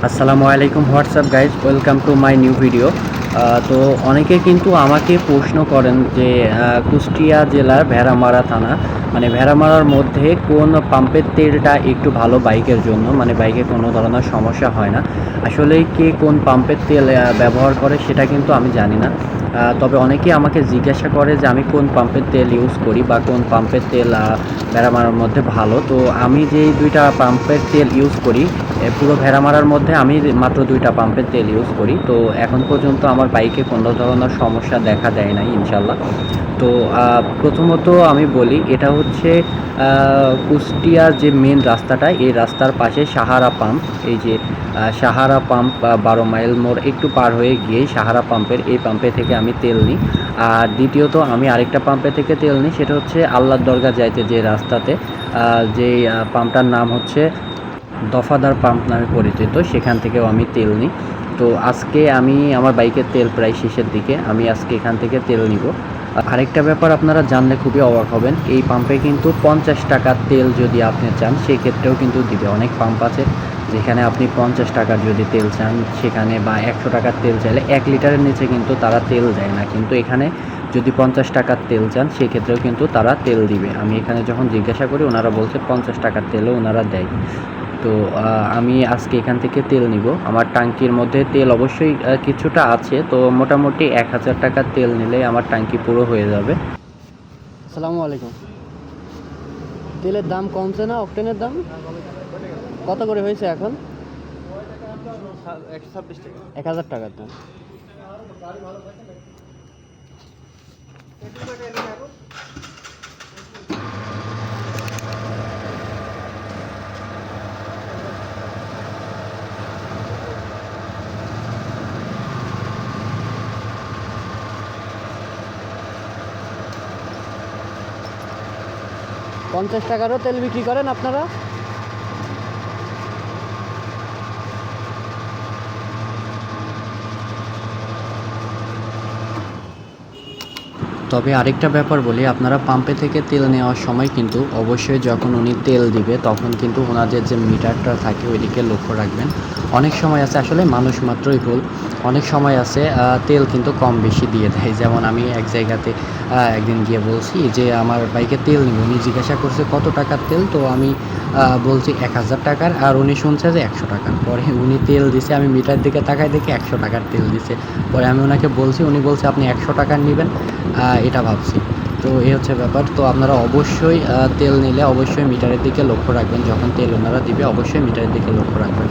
আসসালামু আলাইকুম WhatsApp guys, welcome to my new video. তো অনেকে কিন্তু আমাকে প্রশ্ন করেন যে কুষ্টিয়া জেলার ভেড়ামারা থানা মানে ভেড়ামারার মধ্যে কোন পাম্পের তেলটা একটু ভালো বাইকের জন্য, মানে বাইকে কোনো ধরনের সমস্যা হয় না। আসলে কে কোন পাম্পের তেল ব্যবহার করে সেটা কিন্তু আমি জানি না। তবে অনেকেই আমাকে জিজ্ঞাসা করে যে আমি কোন পাম্পের তেল ইউজ করি বা কোন পাম্পের তেল ভেড়ামারার মধ্যে ভালো। তো আমি যেই দুইটা পাম্পের তেল ইউজ করি পুরো ভেড়ামারার মধ্যে আমি মাত্র দুইটা পাম্পের তেল ইউজ করি। তো এখন পর্যন্ত আমার বাইকে কোনো ধরনের সমস্যা দেখা দেয় নাই ইনশাল্লাহ। তো প্রথমত আমি বলি, এটা হচ্ছে কুষ্টিয়ার যে মেন রাস্তাটা, এই রাস্তার পাশে সাহারা পাম্প। এই যে সাহারা পাম্প 12 মাইল মোড় একটু পার হয়ে গিয়েই সাহারা পাম্পের এই পাম্পে থেকে আমি তেল নিই। আর দ্বিতীয়ত আমি আরেকটা পাম্পে থেকে তেল নিই, সেটা হচ্ছে আল্লাহর দরগা যাইতে যে রাস্তাতে যে পাম্পটার নাম হচ্ছে দফাদার পাম্প নামে পরিচিত, সেখান থেকেও আমি তেল নিই। তো আজকে আমি আমার বাইকের তেল প্রায় শেষের দিকে, আমি আজকে এখান থেকে তেল নিব। আরেকটা ব্যাপার আপনারা জানলে খুবই অবাক হবেন, এই পাম্পে কিন্তু 50 টাকার তেল যদি আপনি চান সেক্ষেত্রেও কিন্তু দিবে। অনেক পাম্প আছে যেখানে আপনি 50 টাকার যদি তেল চান সেখানে, বা 100 টাকার তেল চাইলে 1 লিটারের নিচে কিন্তু তারা তেল দেয় না, কিন্তু এখানে যদি 50 টাকার তেল চান সেক্ষেত্রেও কিন্তু তারা তেল দিবে। আমি এখানে যখন জিজ্ঞাসা করি ওনারা বলছে 50 টাকার তেলও ওনারা দেয়। তো আমি আজকে এখান থেকে তেল নিব। আমার ট্যাঙ্কির মধ্যে তেল অবশ্যই কিছুটা আছে, তো মোটামুটি 1000 টাকার তেল নিলে আমার ট্যাঙ্কি পুরো হয়ে যাবে। আসসালামু আলাইকুম। তেলের দাম কমছে না? অকটেনের দাম কত করে হয়েছে এখন? 1000 টাকা তো। 50 টাকারও তেল বিক্রি করেন আপনারা? তবে আরেকটা ব্যাপার বলি, আপনারা পাম্পে থেকে তেল নেওয়ার সময় কিন্তু অবশ্যই যখন উনি তেল দিবে তখন কিন্তু ওনাদের যে মিটারটা থাকে ওইদিকে লক্ষ্য রাখবেন। অনেক সময় আছে, আসলে মানুষ মাত্রই ভুল, অনেক সময় আছে তেল কিন্তু কম বেশি দিয়ে দেয়। যেমন আমি এক জায়গাতে একদিন গিয়ে বলছি যে আমার বাইকে তেল নিব, উনি জিজ্ঞাসা করছে কত টাকার তেল, তো আমি বলছি 1000 টাকার, আর উনি শুনছে যে 100 টাকার। পরে উনি তেল দিছে, আমি মিটার দিকে তাকায় দেখি 100 টাকার তেল দিছে। পরে আমি ওনাকে বলছি, উনি বলছে আপনি 100 টাকার নেবেন, এটা ভাবছি। তো এই হচ্ছে ব্যাপার। তো আপনারা অবশ্যই তেল নিলে অবশ্যই মিটারের দিকে লক্ষ্য রাখবেন, যখন তেল ওনারা দিবে অবশ্যই মিটারের দিকে লক্ষ্য রাখবেন।